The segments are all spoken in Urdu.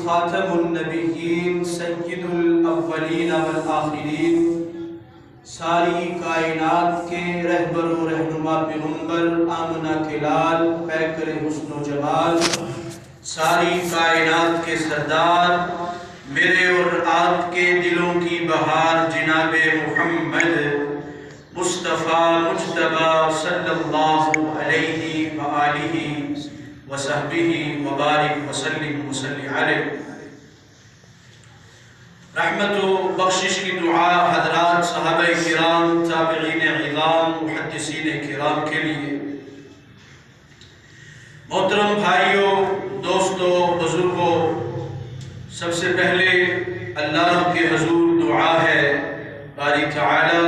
خاتم النبیین سید الاولین والآخرین ساری کائنات کے رہبر و رہنما پیغمبر آمنہ کے لال پیکر حسن و جمال ساری کائنات کے سردار میرے اور آپ کے دلوں کی بہار جناب محمد مصطفیٰ مجتبیٰ صلی اللہ علیہ وآلہ وصحبہ وبارک وسلم وصلی علیہ۔ رحمت و بخشش کی دعا حضرات صحابہ کرام، تابعین عظام، محدثین کرام کے لیے۔ محترم بھائیوں، دوستوں، بزرگوں، سب سے پہلے اللہ کے حضور دعا ہے باری تعالی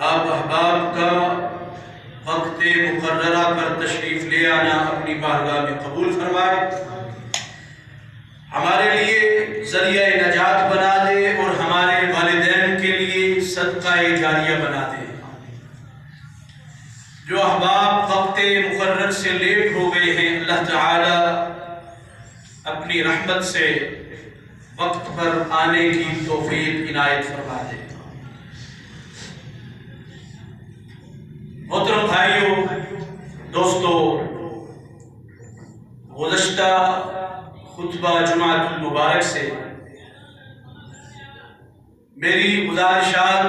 آپ احباب کا وقت مقررہ پر تشریف لے آنا اپنی بارگاہ میں قبول فرمائے، ہمارے لیے ذریعہ نجات بنا دے اور ہمارے والدین کے لیے صدقہ جاریہ بنا دے۔ جو احباب وقت مقرر سے لیٹ ہو گئے ہیں، اللہ تعالی اپنی رحمت سے وقت پر آنے کی توفیق عنایت فرما دے۔ محترم بھائیوں، دوستو، گزشتہ خطبہ جمعۃ المبارک سے میری گزارشات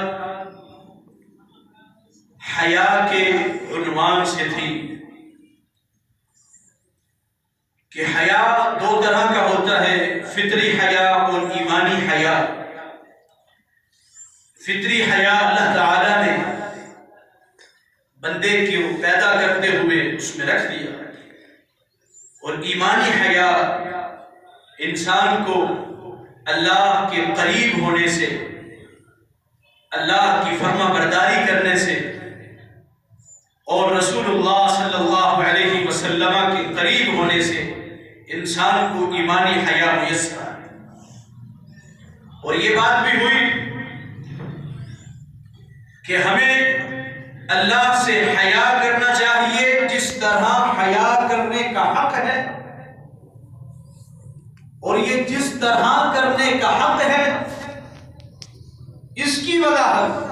حیا کے عنوان سے تھی کہ حیا دو طرح کا ہوتا ہے، فطری حیا اور ایمانی حیا۔ فطری حیا اللہ تعالی نے بندے کو پیدا کرتے ہوئے اس میں رکھ دیا، اور ایمانی حیا انسان کو اللہ کے قریب ہونے سے، اللہ کی فرما برداری کرنے سے اور رسول اللہ صلی اللہ علیہ وسلم کے قریب ہونے سے انسان کو ایمانی حیا میسر ہے۔ اور یہ بات بھی ہوئی کہ ہمیں اللہ سے حیا کرنا چاہیے جس طرح حیا کرنے کا حق ہے، اور یہ جس طرح کرنے کا حق ہے اس کی وضاحت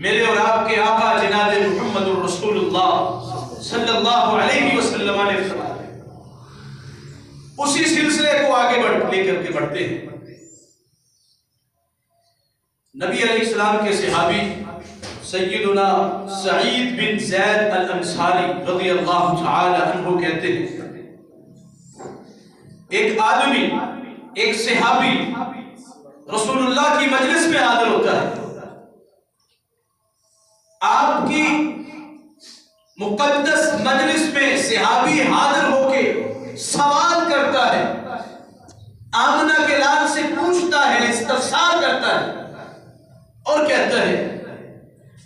میرے اور آپ کے آقا جناب محمد الرسول اللہ صلی اللہ علیہ وسلم نے فرمایا۔ اسی سلسلے کو آگے لے کر کے بڑھتے ہیں۔ نبی علیہ السلام کے صحابی سیدنا سعید بن زید الانصاری رضی اللہ تعالی عنہ کہتے ہیں، ایک آدمی، ایک صحابی رسول اللہ کی مجلس میں حاضر ہوتا ہے، آپ کی مقدس مجلس میں صحابی حاضر ہو کے سوال کرتا ہے، آمنہ کے لال سے پوچھتا ہے، استفسار کرتا ہے اور کہتا ہے،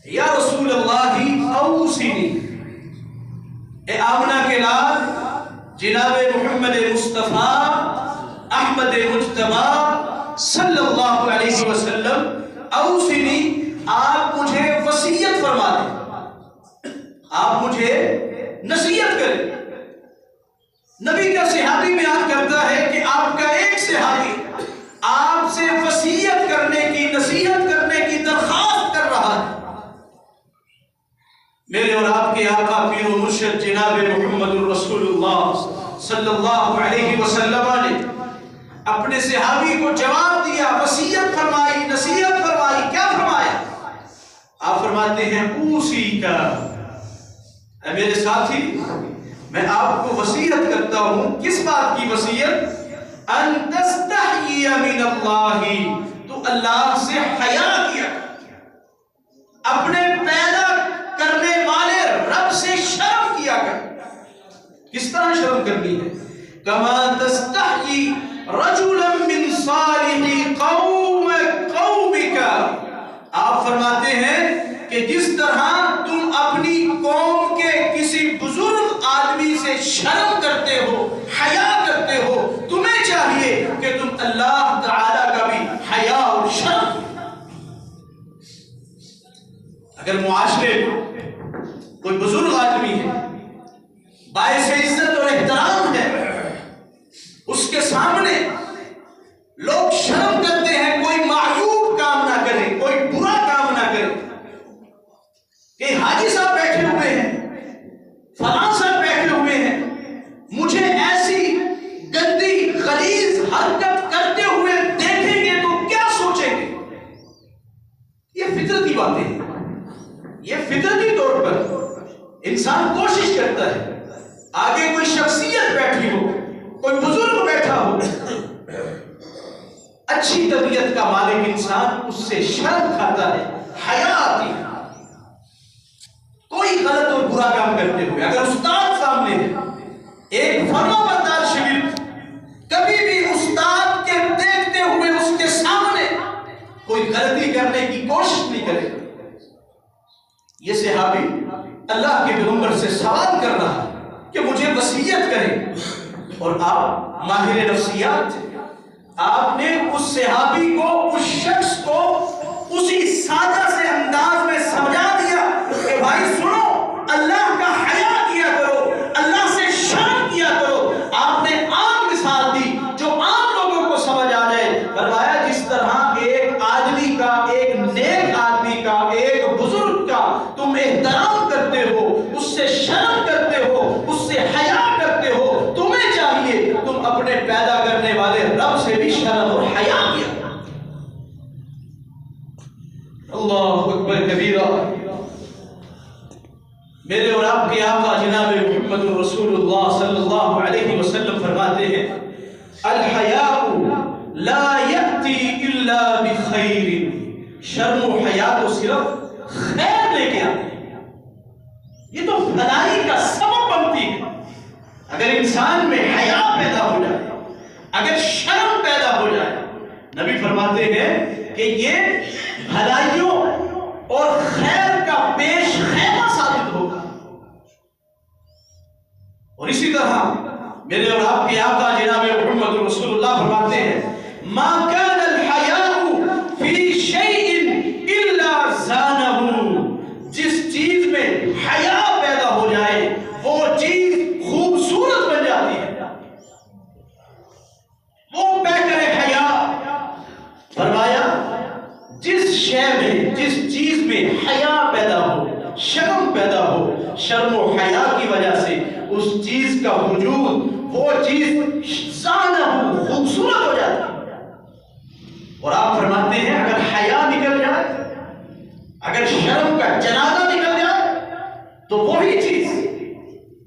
یا رسول اللہ اوصنی، اے آمنہ کے لال جناب محمد مصطفیٰ احمد مجتبیٰ صلی اللہ علیہ وسلم، اوصنی، آپ مجھے وصیت فرما دیں، آپ مجھے نصیحت کریں۔ نبی کا صحابی بیان کرتا ہے کہ آپ کا ایک صحابی آپ سے وصیت کرنے کی، نصیحت کرنے کی درخواست کر رہا ہے۔ میرے اور آپ کے آقا پیر و مرشد جناب محمد الرسول اللہ صلی اللہ علیہ وسلم نے اپنے صحابی کو جواب دیا، وصیت فرمائی، نصیحت فرمائی۔ کیا فرمایا؟ آپ فرماتے ہیں، اوصی کا، اے میرے ساتھی، میں آپ کو وصیت کرتا ہوں۔ کس بات کی وصیت؟ ان تستحیی من اللہ، تو اللہ سے حیا کیا، اپنے پیدا کرنے والے رب سے شرم کیا کر۔ کس طرح شرم کرنی ہے؟ کما تستحیی رجلا من صالح قومک، آپ فرماتے ہیں کہ جس طرح تم اپنی قوم کے کسی بزرگ آدمی سے شرم کرتے ہو، حیا کرتے ہو، تمہیں چاہیے کہ تم اللہ تعالی کا بھی حیا اور شرم۔ اگر معاشرے کوئی بزرگ آدمی ہے، باعث عزت اور احترام ہے، اس کے سامنے اچھی طبیعت کا مالک انسان اس سے شرم کھاتا ہے، حیا آتی ہے۔ کوئی غلط اور برا کام کرتے ہوئے اگر استاد سامنے ہے، ایک فرما بردار شاگرد کبھی بھی استاد کے دیکھتے ہوئے اس کے سامنے کوئی غلطی کرنے کی کوشش نہیں کرے۔ یہ صحابی اللہ کے پیغمبر سے سوال کر رہا ہے کہ مجھے وصیت کریں، اور آپ ماہر نفسیات تھے، آپ نے اس صحابی کو، اس شخص کو اسی سادہ سے انداز میں سمجھا دیا کہ بھائی سنو، اللہ کا حیا کیا کرو، اللہ سے شرم کیا کرو۔ آپ نے عام مثال دی جو عام لوگوں کو سمجھ آ جائے۔ فرمایا جس طرح ایک آدمی کا، ایک نیک آدمی کا، ایک بزرگ کا تم احترام کرتے ہو، اس سے شرم کرتے ہو، اس سے حیا کرتے ہو، تمہیں چاہیے تم اپنے پیدا کرنے والے رب سے بھی شرم اور حیا کیا۔ اللہ اکبر کبیرہ۔ میرے اور آپ کے آقا جناب محمد رسول اللہ صلی اللہ علیہ وسلم فرماتے ہیں الحیاء لا یأتی الا بخیر، شرم و حیا تو صرف خیر لے کے آتے ہیں، یہ تو بھلائی کا سبب بنتی ہے۔ اگر انسان میں حیا پیدا ہو جائے، اگر شرم پیدا ہو جائے، نبی فرماتے ہیں کہ یہ بھلائیوں اور خیر کا پیش خیمہ ثابت ہوگا۔ اور اسی طرح میرے اور آپ کے آقا جناب محمد رسول اللہ فرماتے ہیں ما كان الحیاء فی شیء الا زانہ، جس چیز میں حیا پیدا ہو جائے وہ چیز خوبصورت بن جاتی ہے، وہ پیکر حیا۔ فرمایا جس شے میں، جس چیز میں حیا پیدا ہو، شرم پیدا ہو، شرم و حیا کی وجہ سے اس چیز کا وجود، وہ چیز زانہ ہو، خوبصورت ہو جاتی ہے۔ اور آپ فرماتے ہیں اگر حیا نکل جائے، اگر شرم کا جنازہ نکل جائے تو وہی چیز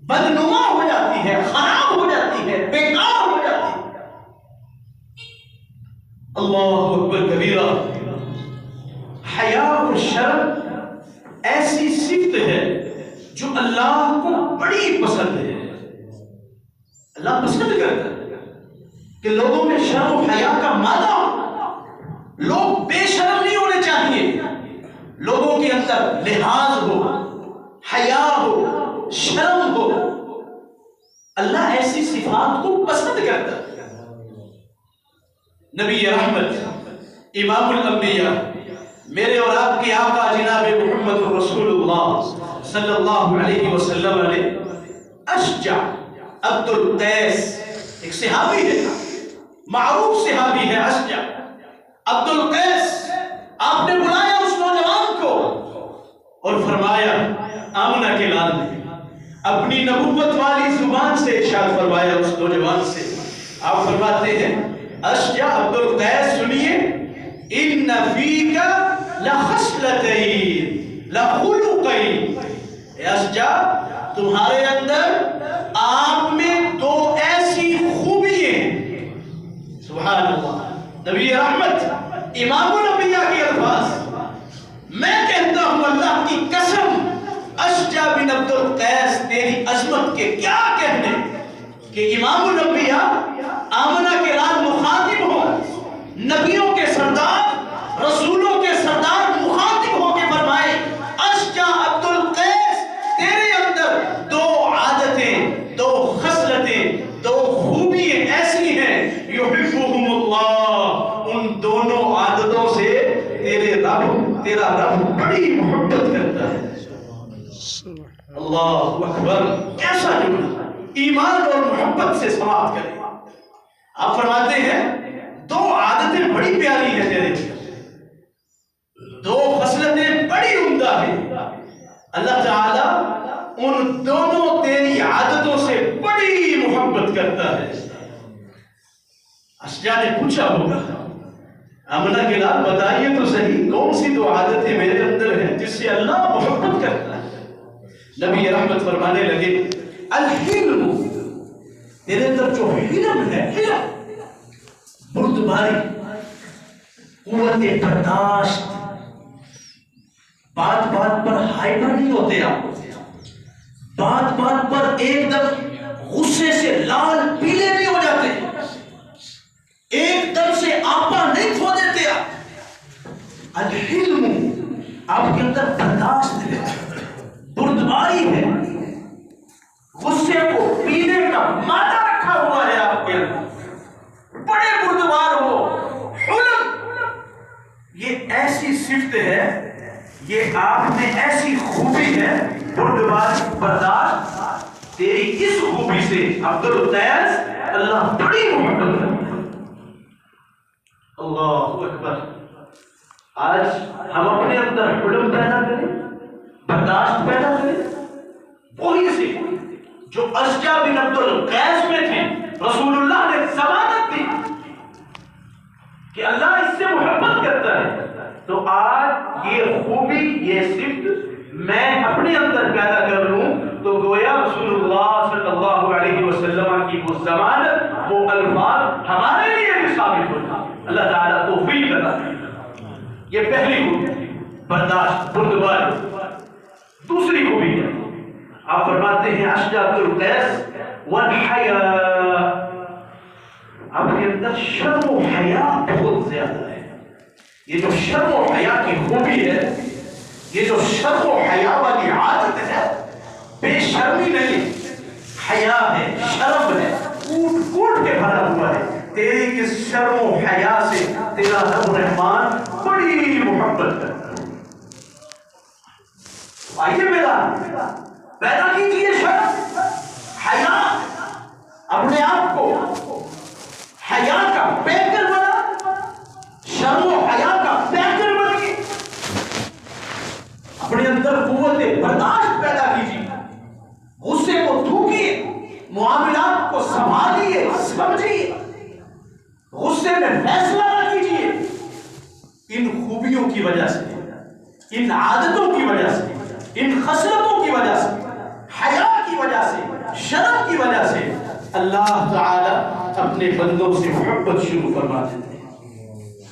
بدنما ہو جاتی ہے، خراب ہو جاتی ہے، بیکار ہو جاتی ہے۔ اللہ اکبر کبیرہ۔ حیا اور شرم ایسی صفت ہے جو اللہ کو بڑی پسند ہے۔ اللہ پسند کرتا ہے کہ لوگوں میں شرم و حیا کا مادہ ہو، لوگ بے شرم نہیں ہونے چاہیے، لوگوں کے اندر لحاظ ہو، حیا ہو، شرم ہو۔ اللہ ایسی صفات کو پسند کرتا ہے۔ نبی رحمت، امام الانبیاء، میرے اور آپ کے آقا جناب محمد رسول اللہ صلی اللہ علیہ وسلم نے اشجع عبد القیس، ایک صحابی ہے، معروف صحابی ہے اشجع عبد القیس، آپ نے بلایا اس نوجوان کو اور فرمایا، آمنہ کے لال نے اپنی نبوت والی زبان سے ارشاد فرمایا اس نوجوان سے، آپ فرماتے ہیں اشجع عبد القیس سنیے، ان فیک لخصلتین لخلقین، اشجع تمہارے اندر، آپ میں دو ایسی خوبی ہیں۔ سبحان اللہ، نبی رحمت، امام الانبیاء کے الفاظ، میں کہتا ہوں اللہ کی قسم اشجع بن عبد القیس تیری عظمت کے کیا کہنے کہ امام الانبیاء آمنہ کے لال مخاطب ہو، نبیوں کے سردار، رسولوں کے سردار مخاطب ہو کے فرمائے اشجع عبد القیس تیرے اندر دو عادتیں، دو خصلتیں، دو خوبیاں ایسی ہیں، یحبہم اللہ، ان دونوں عادتوں سے تیرا رب بڑی محبت کرتا ہے۔ اللہ اکبر، کیسا جملہ، ایمان اور محبت سے سماعت کریں۔ آپ فرماتے ہیں دو عادتیں بڑی پیاری ہیں تیرے، دو خصلتیں بڑی عمدہ ہیں، اللہ تعالی ان دونوں تیری عادتوں سے بڑی محبت کرتا ہے۔ اشجع نے پوچھا ہوگا آمنہ کے لال بتائیے تو صحیح کون سی دو عادتیں میرے اندر ہیں جس سے اللہ محبت کرتا ہے؟ نبی رحمت فرمانے لگے الحلم، تیرے اندر جو حلم ہے، حلم، بردباری، قوت برداشت، بات بات پر ہائپر نہیں ہوتے آپ، بات بات پر ایک دم غصے سے لال پیلے نہیں ہو جاتے، ایک دم سے آپا نہیں کھو دیتے آپ۔ الحلم، آپ کے اندر برداشت ہے، بردباری ہے، غصے کو پینے کا مادہ رکھا ہوا ہے آپ کے اندر، بڑے بردبار ہو۔ حلم یہ ایسی صفت ہے، یہ آپ میں ایسی خوبی ہے، بردبار برداشت۔ تیری اس خوبی سے عبد القیس اللہ بڑی محبت کرتا ہے۔ اللہ اکبر۔ آج ہم اپنے اندر حلم پیدا کریں، برداشت پیدا کریں، وہی سے جو اشجع بن عبد القیس میں تھی، رسول اللہ نے ضمانت دی کہ اللہ اس سے محبت کرتا ہے، تو آج یہ خوبی، یہ صفت میں اپنے اندر پیدا کر لوں تو گویا رسول اللہ صلی اللہ علیہ وسلم کی وہ ضمانت، وہ الفاظ ہمارے لیے بھی ثابت ہو جائے۔ اللہ تعالیٰ توفیق عطا کرے۔ یہ پہلی خوبی، برداشت، بردبار۔ دوسری خوبی ہے، آپ فرماتے ہیں اشجع بن القیس والحیاء، آپ کے اندر شرم و حیا بہت زیادہ ہے۔ یہ جو شرم و حیا کی خوبی ہے، یہ جو شرم و حیا والی عادت ہے، بے شرمی نہیں، حیا ہے، شرم ہے، کوٹ کوٹ کے بھرا ہوا ہے۔ تیری اس شرم و حیا سے تیرا رب رحمان بڑی محبت کرتا ہے۔ آئیے میدان پیدا کیجیے شرم، حیا، اپنے آپ کو حیا کا پیکر بنا، شرم و حیا کا پیکر بنیے، اپنے اندر قوت برداشت پیدا کیجیے، غصے کو تھوکیے، معاملات کو سنبھالیے، سمجھیے، غصے میں فیصلہ نہ کیجیے۔ ان خوبیوں کی وجہ سے، ان عادتوں کی وجہ سے، ان خصلتوں کی وجہ سے، حیا کی وجہ سے، شرم کی وجہ سے اللہ تعالی اپنے بندوں سے محبت شروع فرما دیتے ہیں۔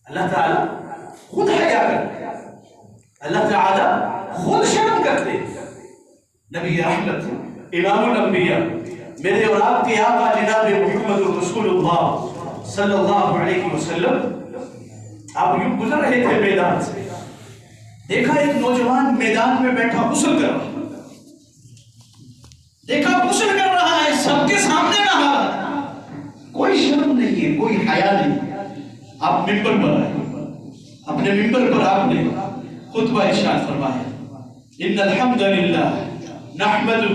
اللہ تعالی خود حیا کرتے ہیں، اللہ تعالی خود شرم کرتے ہیں۔ نبی رحمت، امام الانبیاء، میرے اور آپ کے آقا جناب محمد رسول اللہ صلی اللہ علیہ وسلم، آپ یوں گزر رہے تھے میدان سے، دیکھا ایک نوجوان میدان میں بیٹھا غسل کر رہا، دیکھا غسل کر رہا ہے، سب کے سامنے نہا رہا ہے، کوئی شرم نہیں ہے، کوئی حیا نہیں۔ آپ ممبر پر آئے، اپنے ممبر پر آپ نے خطبہ ارشاد فرمایا، ان الحمد للہ نحمدہ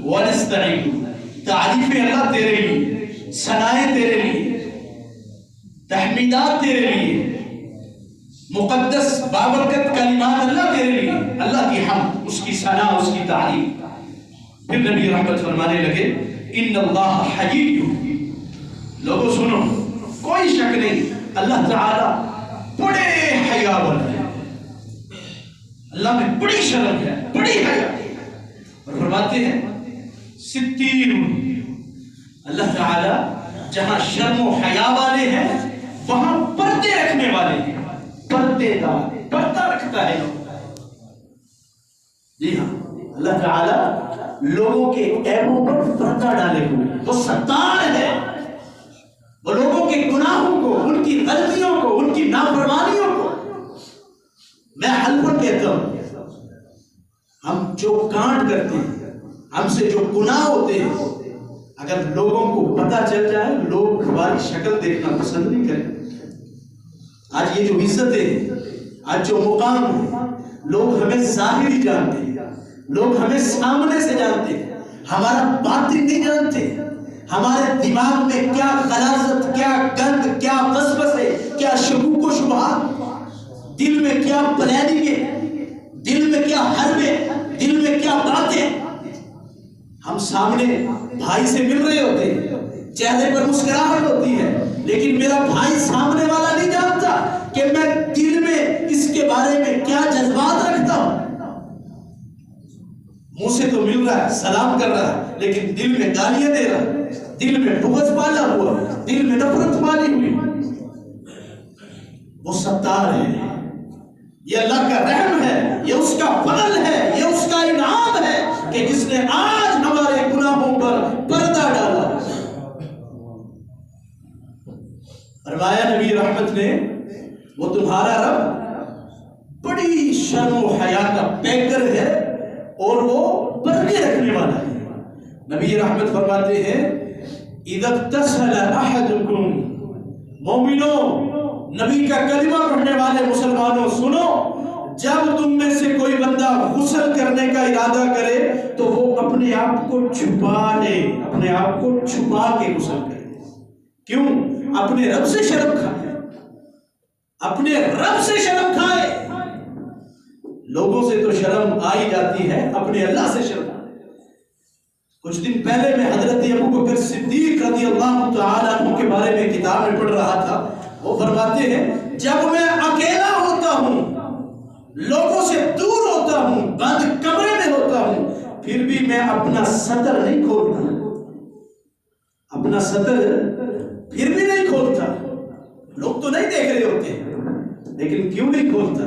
ونستعینہ، تعریف اللہ تیرے لیے، ثنائے تیرے لیے، تحمیدات تیرے لیے، مقدس بابرکت کلمات اللہ تیرے لیے، اللہ کی حمد، اس کی ثنا، اس کی تعریف۔ پھر نبی رحمت فرمانے لگے ان اللہ حیی، لوگوں سنو، کوئی شک نہیں اللہ تعالی بڑے حیا والا ہے، اللہ میں بڑی شرم ہے، بڑی حیا۔ اور فرماتے ہیں ستیر، اللہ تعالی جہاں شرم و حیا والے ہیں وہاں پردے رکھنے والے ہیں، پردے دار، پردہ رکھتا ہے۔ جی ہاں، اللہ تعالی لوگوں کے عیبوں پر پردہ ڈالے ہوئے، وہ ستار ہے، وہ لوگوں کے گناہوں کو، ان کی غلطیوں کو، ان کی نافرمانیوں کو۔ میں حلفاً کہتا ہوں، ہم جو کانٹ کرتے ہیں، ہم سے جو گناہ ہوتے ہیں، اگر لوگوں کو پتہ چل جائے، لوگ ہماری شکل دیکھنا پسند نہیں کریں۔ آج یہ جو عزت ہے، آج جو مقام ہے، لوگ ہمیں ظاہری جانتے ہیں، لوگ ہمیں سامنے سے جانتے ہیں، ہمارا باطن نہیں جانتے۔ ہمارے دماغ میں کیا غلاظت، کیا گند، کیا وسوسے، کیا شکوک و شبہات، دل میں کیا پلاننگ ہے، دل میں کیا حربے، دل میں کیا باتیں۔ ہم سامنے بھائی سے مل رہے ہوتے ہیں، چہرے پر مسکراہٹ ہوتی ہے، لیکن میرا بھائی سامنے والا نہیں جانتا کہ میں دل میں اس کے بارے میں کیا جذبات رکھتا ہوں۔ منہ سے تو مل رہا ہے، سلام کر رہا ہے، لیکن دل میں گالیاں دے رہا ہے، دل میں بغض پالا ہوا، دل میں نفرت پالی ہوئی۔ وہ ستار ہے، یہ اللہ کا رحم ہے، یہ اس کا فضل ہے، یہ اس کا انعام ہے کہ جس نے آج ہمارے گناہوں پر پردہ ڈالا۔ فرمایا نبی رحمت نے وہ تمہارا رب بڑی شرم و حیا کا پیکر ہے اور وہ پردے رکھنے والا ہے۔ نبی رحمت فرماتے ہیں اذا اغتسل احدکم، مومنوں، نبی کا کلمہ پڑھنے والے مسلمانوں سنو، جب تم میں سے کوئی بندہ غسل کرنے کا ارادہ کرے تو وہ اپنے آپ کو چھپا لے، اپنے آپ کو چھپا کے غسل کرے۔ کیوں؟ اپنے رب سے شرم کھائے، اپنے رب سے شرم کھائے۔ لوگوں سے تو شرم آئی جاتی ہے، اپنے اللہ سے شرم۔ کچھ دن پہلے میں حضرت ابو بکر صدیق رضی اللہ تعالیٰ عنہ کے بارے میں کتاب میں پڑھ رہا تھا۔ وہ فرماتے ہیں جب میں اکیلا ہوتا ہوں، لوگوں سے دور ہوتا ہوں، بند کمرے میں ہوتا ہوں، پھر بھی میں اپنا سطر نہیں کھولتا، اپنا سطر پھر بھی نہیں کھولتا۔ لوگ تو نہیں دیکھ رہے ہوتے، لیکن کیوں نہیں کھولتا؟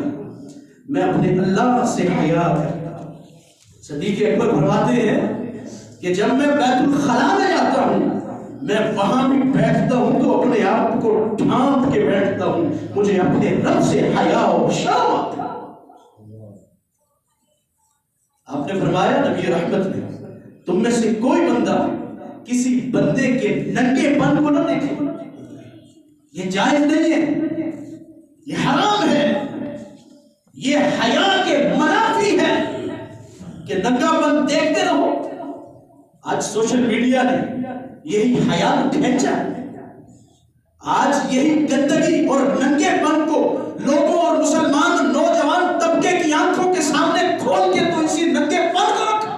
میں اپنے اللہ سے حیا کرتا۔ صدیق اکبر فرماتے ہیں کہ جب میں بیت الخلا میں جاتا ہوں، میں وہاں بھی بیٹھتا ہوں تو اپنے آپ کو ڈھانپ کے بیٹھتا ہوں، مجھے اپنے رب سے حیا و شرم آتا۔ آپ نے فرمایا نبی رحمت نے تم میں سے کوئی بندہ کسی بندے کے ننگے پن کو نہ دیکھے، یہ جائز نہیں ہے، یہ حرام ہے، یہ حیا کے منافی ہے کہ ننگا پن دیکھتے رہو۔ آج سوشل میڈیا نے یہی حیا کھینچا ہے، آج یہی گندگی اور ننگے پن کو لوگوں اور مسلمان نوجوان طبقے کی آنکھوں کے سامنے کھول کے تو اسی ننگے پن کو رکھا۔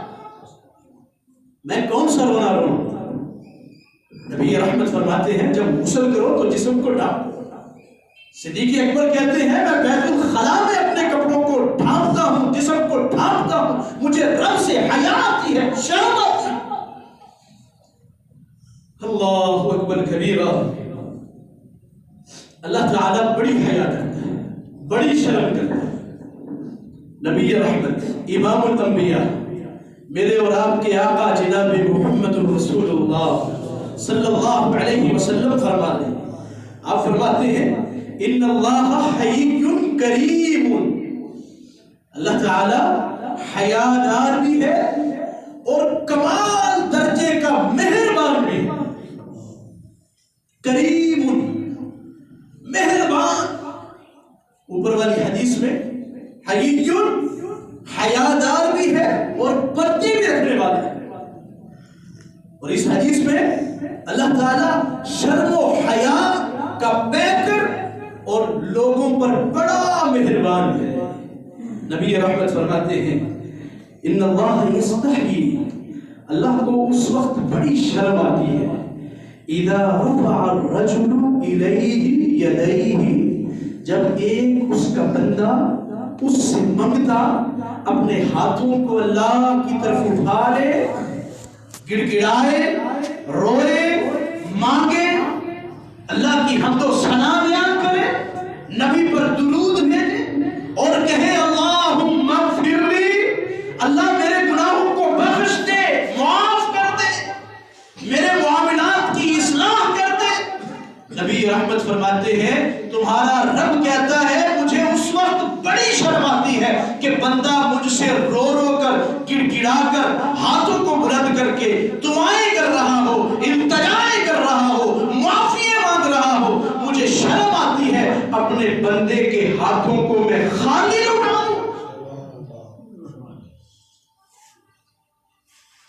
میں کون سا رونا رو؟ نبی رحمت فرماتے ہیں جب غسل کرو تو جسم کو ڈھانپو۔ صدیق اکبر کہتے ہیں میں بیت الخلا میں اپنے کپڑوں کو ڈھانپتا ہوں، جسم کو ڈھانپتا ہوں، مجھے رب سے حیا آتی ہے، شرم آتی ہے۔ اللہ اکبر کبیرہ، اللہ تعالیٰ بڑی حیا کرتا ہے، بڑی شرم کرتا ہے۔ نبی رحمت امام الانبیاء میرے اور آپ کے آقا جناب محمد رسول اللہ صلی اللہ علیہ وسلم فرماتے ہیں، آپ فرماتے ہیں ان اللہ حی کریم، اللہ تعالیٰ حیادار بھی ہے اور کمال درجے کا مہربان بھی ہے۔ کریم، مہربان، اوپر والی حدیث میں حی حیادار بھی ہے اور پردے بھی رکھنے والا ہے، اور اس حدیث میں اللہ تعالیٰ شرم و حیا کا پیکر اور لوگوں پر بڑا مہربان ہے۔ نبی رحمت فرماتے ہیں ان اللہ یستحی، اللہ کو اس وقت بڑی شرم آتی ہے اذا رفع الرجل الیہ یدیہ، جب ایک اس کا بندہ اس سے منگتا اپنے ہاتھوں کو اللہ کی طرف اٹھا لے، گڑگڑائے، روئے، مانگے، اللہ کی حمد و ثنا بیان کرے، نبی پر درود بھیجے اور کہے اللہم اغفر لی، اللہ میرے گناہوں کو بخش دے، معاف کر دے، میرے معاملات کی اصلاح کر دے۔ نبی رحمت فرماتے ہیں تمہارا رب کہتا ہے مجھے اس وقت بڑی شرم آتی ہے کہ بندہ مجھ سے رو رو کر، گڑ گڑا کر، ہاتھوں کو بلند کر کے دعائیں کر رہا ہو، التجائیں کر رہا ہو، معافی مانگ رہا ہو، مجھے شرم آتی ہے اپنے بندے کے ہاتھوں کو میں خالی لوٹاؤں،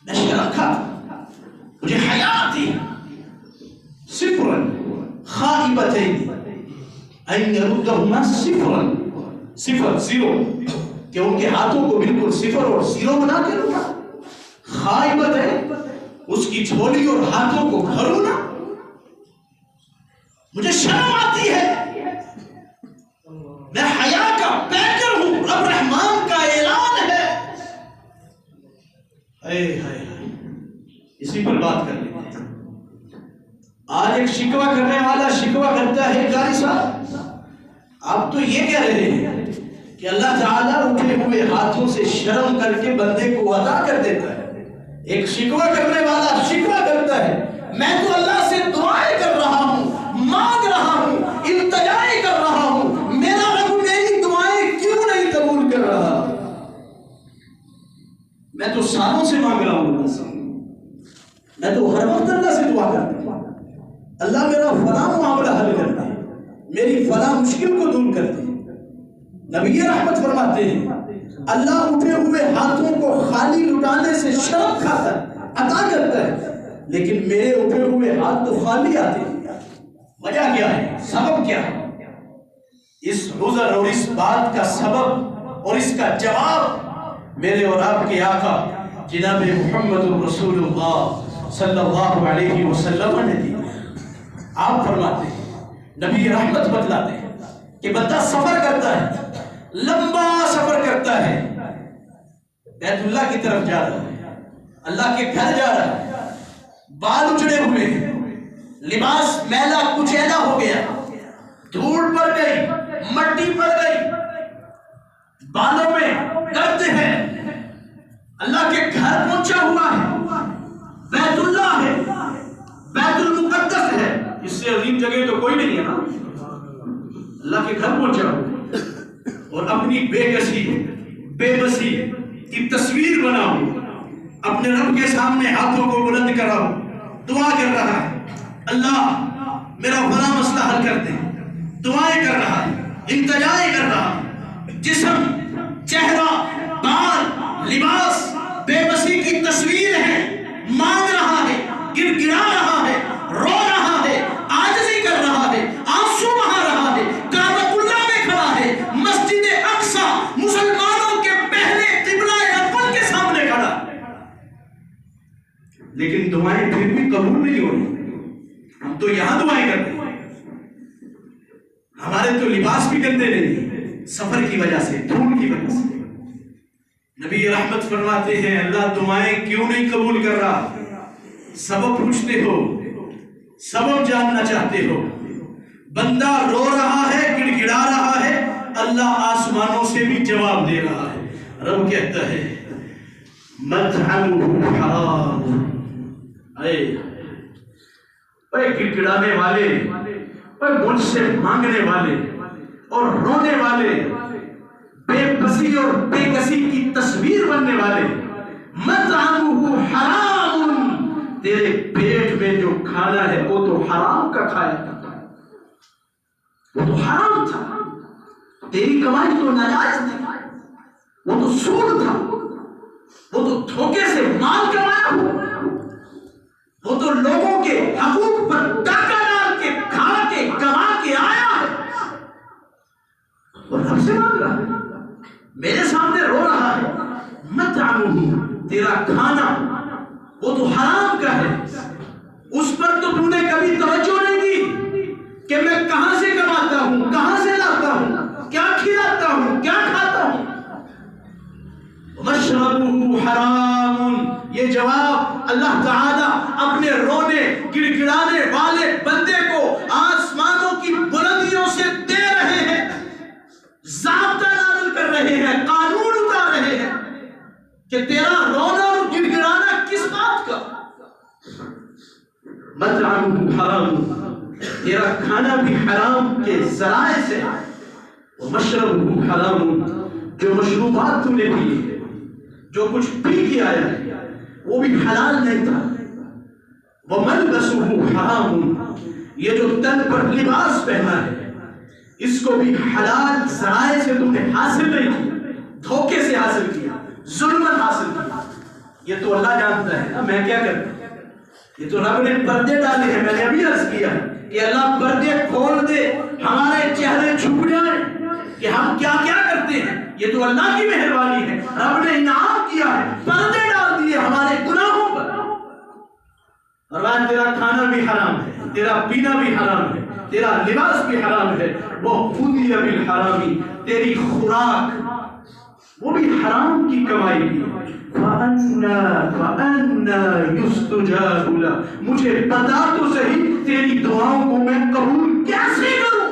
میں شرم کھاتا، مجھے حیا آتی ہے۔ صفراً خائبتین ان یردہما صفراً، صفر زیرو، کہ ان کے ہاتھوں کو بالکل صفر اور زیرو بنا کے رکھا۔ خائبت ہے اس کی جھولی اور ہاتھوں کو بھرو نا، مجھے شرم آتی ہے، میں حیا کا پیکر ہوں، رب رحمان کا اعلان ہے۔ اسی پر بات کر لیتے ہیں۔ آج ایک شکوہ کرنے والا شکوہ کرتا ہے قاری صاحب آپ تو یہ کہہ رہے ہیں کہ اللہ تعالیٰ اٹھے ہوئے ہاتھوں سے شرم کر کے بندے کو عطا کر دیتا ہے. ایک شکوہ کرنے والا شکوہ کرتا ہے، میں تو اللہ سے دعائیں کر رہا ہوں، مانگ رہا ہوں، التجائیں کر رہا ہوں، میرا رب میری دعائیں کیوں نہیں قبول کر رہا؟ میں تو سالوں سے مانگ رہا ہوں اللہ سے، میں تو ہر وقت اللہ سے دعا کرتا ہوں، اللہ میرا فلاں معاملہ حل کر دے، میری فلاں مشکل کو دور کر دے. نبی رحمت فرماتے ہیں اللہ اٹھے ہوئے ہاتھوں کو خالی لٹانے سے شرم کھاتا ہے، عطا کرتا ہے، لیکن میرے اٹھے ہوئے ہاتھ تو خالی آتے ہیں. وجہ کیا ہے؟ سبب کیا ہے؟ اس عذر اور اس بات کا سبب اور اس کا جواب میرے اور آپ کے آقا جناب محمد رسول اللہ صلی اللہ علیہ وسلم نے دی. آپ فرماتے ہیں، نبی رحمت بتلاتے ہیں کہ بندہ سفر کرتا ہے، لمبا سفر کرتا ہے، بیت اللہ کی طرف جا رہا ہے، اللہ کے گھر جا رہا ہے، بال اجڑے ہوئے ہیں، لباس میلا کچیلا ہو گیا، دھوڑ پڑ گئی، مٹی پڑ گئی، بالوں میں درد ہے، اللہ کے گھر پہنچا ہوا ہے، بیت اللہ ہے، بیت المقدس ہے، اس سے عظیم جگہ تو کوئی نہیں ہے نا. اللہ کے گھر پہنچا ہوا اور اپنی بے کسی بے بسی کی تصویر بناؤ، اپنے رب کے سامنے ہاتھوں کو بلند کراؤ، دعا کر رہا ہے اللہ میرا فلاں مسئلہ حل کر دے، دعائیں کر رہا ہے، التجائیں کر رہا ہے، جسم، چہرہ، بال، لباس بے بسی کی تصویر ہے، مانگ رہا ہے، گر گڑا رہا ہے، رو رہا ہے، عاجزی کر رہا ہے، آنسو بہا رہا ہے، کعبۃ اللہ میں کھڑا ہے، مسجد اقصی مسلمانوں کے پہلے قبلہ اول کے سامنے کھڑا ہے، لیکن دعائیں پھر بھی قبول نہیں ہو رہی. ہم تو یہاں دعائیں کرتے ہیں، ہمارے تو لباس بھی گندے نہیں، سفر کی وجہ سے، دھول کی وجہ سے. نبی رحمت فرماتے ہیں اللہ دعائیں کیوں نہیں قبول کر رہا؟ سبب پوچھتے ہو، سبب جاننا چاہتے ہو. بندہ رو رہا ہے، گڑ گڑا رہا ہے، اللہ آسمانوں سے بھی جواب دے رہا ہے. رب کہتا ہے مطعمہ حرام. اے گڑ گڑانے والے، مجھ سے مانگنے والے اور رونے والے، بے بسی اور بے کسی کی تصویر بننے والے، مطعمہ حرام، تیرے پیٹ میں جو کھانا ہے وہ تو حرام کا کھایا تھا، وہ تو حرام تھا، تیری کمائی تو ناجائز تھی، وہ تو سود تھا، وہ تو دھوکے سے مال کمایا ہوا، وہ تو لوگوں کے حقوق پر ڈاکہ ڈال کے کھا کے کما کے آیا ہے اور رب سے مانگ رہا ہے، میرے سامنے رو رہا ہے. مطعمہ، تیرا کھانا وہ تو حرام کا ہے، اس پر تو تم نے کبھی توجہ نہیں دی کہ میں کہاں سے کماتا ہوں، کہاں سے لاتا ہوں، کیا کھلاتا ہوں، کیا کھاتا ہوں. مشربہ حرام، یہ جواب اللہ تعالیٰ اپنے رونے گڑ گڑانے والے بندے کو آسمانوں کی بلندیوں سے دے رہے ہیں، ضابطہ نازل کر رہے ہیں، قانون اتار رہے ہیں کہ تیرا رونا اور گڑ گڑانا کس بات کا. مطعمہ حرام، تیرا کھانا بھی حرام کے ذرائع سے، مشربہ حرام، جو مشروبات تم نے پیے، جو کچھ پی کے آیا ہے وہ بھی حلال نہیں تھا. وَمَلْبَسُهُ حَرَامٌ، یہ جو تن پر لباس پہنا ہے اس کو بھی حلال ذرائع سے تم نے حاصل نہیں کیا، دھوکے سے حاصل کیا، ظلمن حاصل کیا. یہ تو اللہ جانتا ہے نا میں کیا کرتا ہوں. یہ تو رب نے پردے ڈالے ہیں، میں نے ابھی عرض کیا کہ اللہ پردے کھول دے، ہمارے چہرے چھپ جائیں کہ ہم کیا کیا کرتے ہیں. یہ تو اللہ کی مہربانی ہے، رب نے انعام کیا ہے، پردے ڈال دیے ہمارے گناہوں پر. اور آج تیرا کھانا بھی حرام ہے، تیرا پینا بھی حرام ہے، تیرا لباس بھی حرام ہے. وہ خودی بالحرامی، تیری خوراک وہ بھی حرام کی کمائی کی. فَأَنَّا يُسْتُجَابُ لَهُ، مجھے بتا تو صحیح تیری دعاؤں کو میں قبول کیسے کروں.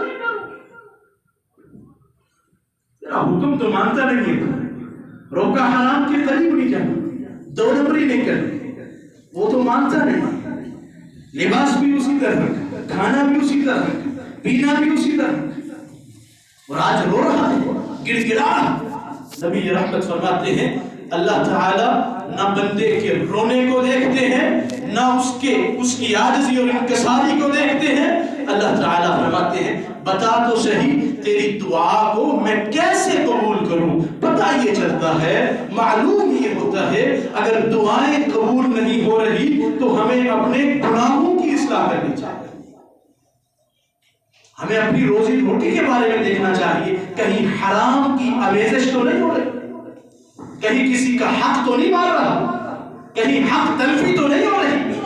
تیرا حکم تو مانتا نہیں ہے، روکا حرام کے قریب نہیں جانا، دو نمبری نہیں کرنی، وہ تو مانتا نہیں، لباس بھی اسی طرح، کھانا بھی اسی طرح، پینا بھی اسی طرح، اور آج رو رہا ہے، گڑ گڑا رہا۔ نبی رحمت فرماتے ہیں اللہ تعالی نہ بندے کے رونے کو دیکھتے ہیں، نہ اس کی عاجزی اور انکساری کو دیکھتے ہیں۔ اللہ تعالیٰ فرماتے ہیں بتا تو صحیح تیری دعا کو میں کیسے قبول کروں؟ پتہ یہ چلتا ہے، معلوم یہ ہوتا ہے اگر دعائیں قبول نہیں ہو رہی تو ہمیں اپنے گناہوں کی اصلاح کرنی چاہیے، ہمیں اپنی روزی روٹی کے بارے میں دیکھنا چاہیے، کہیں حرام کی آمیزش تو نہیں ہو رہی، کہیں کسی کا حق تو نہیں مار رہا، کہیں حق تلفی تو نہیں ہو رہی۔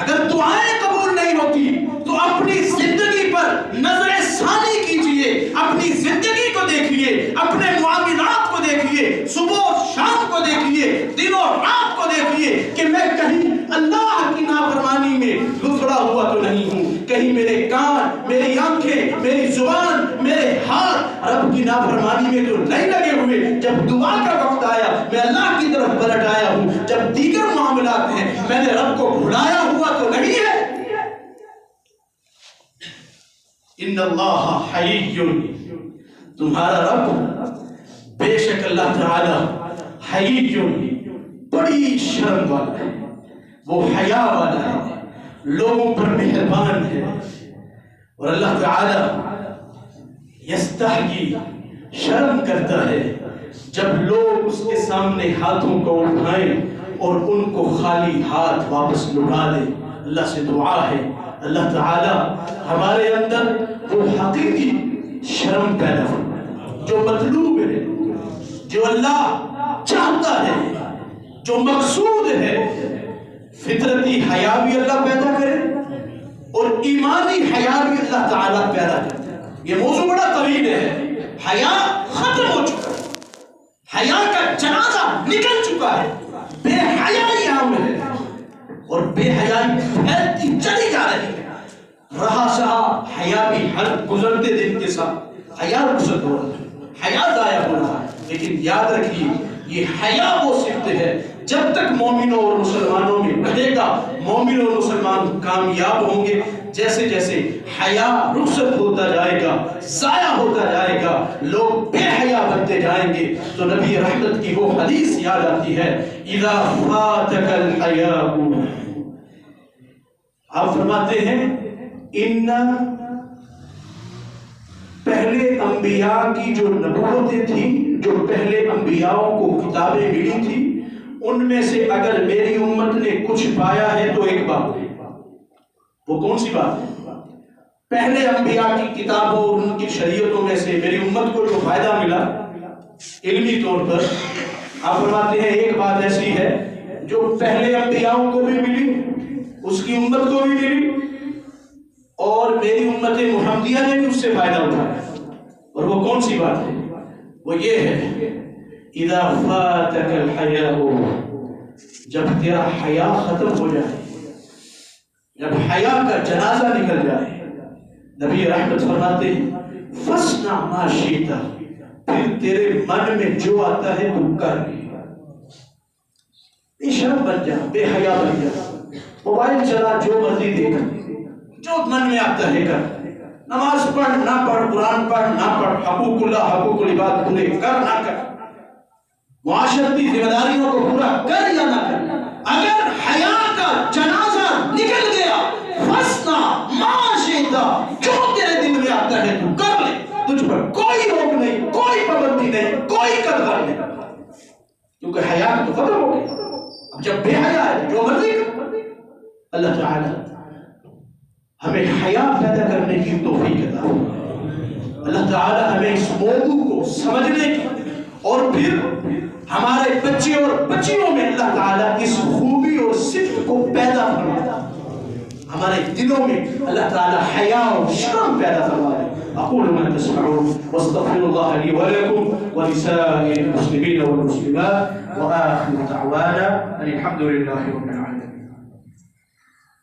اگر دعائیں قبول نہیں ہوتی تو اپنی زندگی پر نظر ثانی کیجئے، اپنی زندگی کو دیکھیے، اپنے معاملات کو دیکھیے، صبح و شام کو دیکھیے، دن و رات کو دیکھیے کہ میں کہیں اللہ کی نافرمانی میں لفڑا ہوا تو نہیں ہوں، کہیں میرے کان، میری آنکھیں، میری زبان، میرے ہاتھ رب کی نافرمانی میں تو نہیں لگے ہوئے۔ جب دعا کا وقت آیا میں اللہ کی طرف پلٹ آیا ہوں، جب دیگر معاملات ہیں میں نے رب کو بھلایا ہوا تو نہیں ہے۔ ان اللہ حی، تمہارا رب بے شک اللہ تعالی حی، بڑی شرم والا ہے، وہ حیا والا ہے، لوگوں پر مہربان ہے، اور اللہ تعالی یستحیی، شرم کرتا ہے جب لوگ اس کے سامنے ہاتھوں کو اٹھائیں اور ان کو خالی ہاتھ واپس لوٹا دیں۔ اللہ سے دعا ہے اللہ تعالی ہمارے اندر وہ حقیقی شرم پیدا ہو جو مطلوب ہے، جو اللہ چاہتا ہے، جو مقصود ہے۔ فطرتی حیا بھی اللہ پیدا کرے اور ایمانی حیا بھی اللہ تعالیٰ پیدا کرے۔ یہ موضوع بڑا طویل ہے، حیا ختم ہو چکا ہے، حیا کا جنازہ نکل چکا ہے، بے حیائی عام ہے اور بے حیائی پھیلتی چلی جا رہی ہے۔ رہا سہا حیا بھی ہر گزرتے دن کے ساتھ حیا گزر ہو رہا ہے، حیا ضائع ہو رہا ہے، لیکن یاد رکھیے یہ حیا وہ صفت ہے جب تک مومنوں اور مسلمانوں میں رہے گا، مومن اور مسلمان کامیاب ہوں گے۔ جیسے جیسے حیا رخصت ہوتا جائے گا، ضائع ہوتا جائے گا، لوگ بے حیا بنتے جائیں گے، تو نبی رحمت کی وہ حدیث یاد آتی ہے، اذا فاتک الحیاء، آپ فرماتے ہیں ان پہلے انبیاء کی جو نبوتیں تھیں، جو پہلے انبیاءوں کو کتابیں ملی تھی، ان میں سے اگر میری امت نے کچھ پایا ہے تو ایک بات ہے، وہ کون سی بات ہے؟ پہلے انبیاء کی کتابوں اور ان کی شریعتوں میں سے میری امت کو جو فائدہ ملا علمی طور پر، آپ فرماتے ہیں ایک بات ایسی ہے جو پہلے انبیاءوں کو بھی ملی، اس کی امت کو بھی ملی، اور میری امت محمدیہ نے بھی اس سے فائدہ اٹھایا، اور وہ کون سی بات ہے؟ وہ یہ ہے اذا فاتک الحیاء، جب تیرا حیا ختم ہو جائے، جب حیا کا جنازہ نکل جائے، نبی رحمت فرماتے ہیں فصنع ما شئت، پھر تیرے من میں جو آتا ہے تو کر، بے شرم بن جا، بے حیا بن جا، موبائل چلا، جو مرضی دیکھ، جو من میں آتا ہے کر، نماز پڑھ نہ پڑھ، قرآن پڑھ نہ پڑھ، حقوق اللہ حقوق العباد پورے کر نہ کر، معاشرتی ذمہ داریوں کو پورا کر یا نہ کر، اگر حیا کا جنازہ نکل گیا فصنع ما شئت، جو تیرے دل میں آتا ہے تو کر لے، تجھ پر کوئی روک نہیں، کوئی پابندی نہیں، کوئی قدر نہیں، کیونکہ حیا تو ختم ہو گئی۔ اب جب بے حیا ہے جو مرضی کر۔ اللہ تعالی ہمیں حیا پیدا کرنے کی توفیق عطا فرمائے، اللہ تعالی ہمیں اس موضوع کو سمجھنے کی اور پھر ہمارے بچے اور بچیوں میں اللہ تعالیٰ اس خوبی اور صفت کو پیدا فرمائے، ہمارے دلوں میں اللہ تعالیٰ حیا اور شرم پیدا فرمائے۔ اقول ما تسمعون واستغفر الله لي ولكم ولسائر المسلمين والمسلمات واخر دعوانا ان الحمد لله رب العالمين۔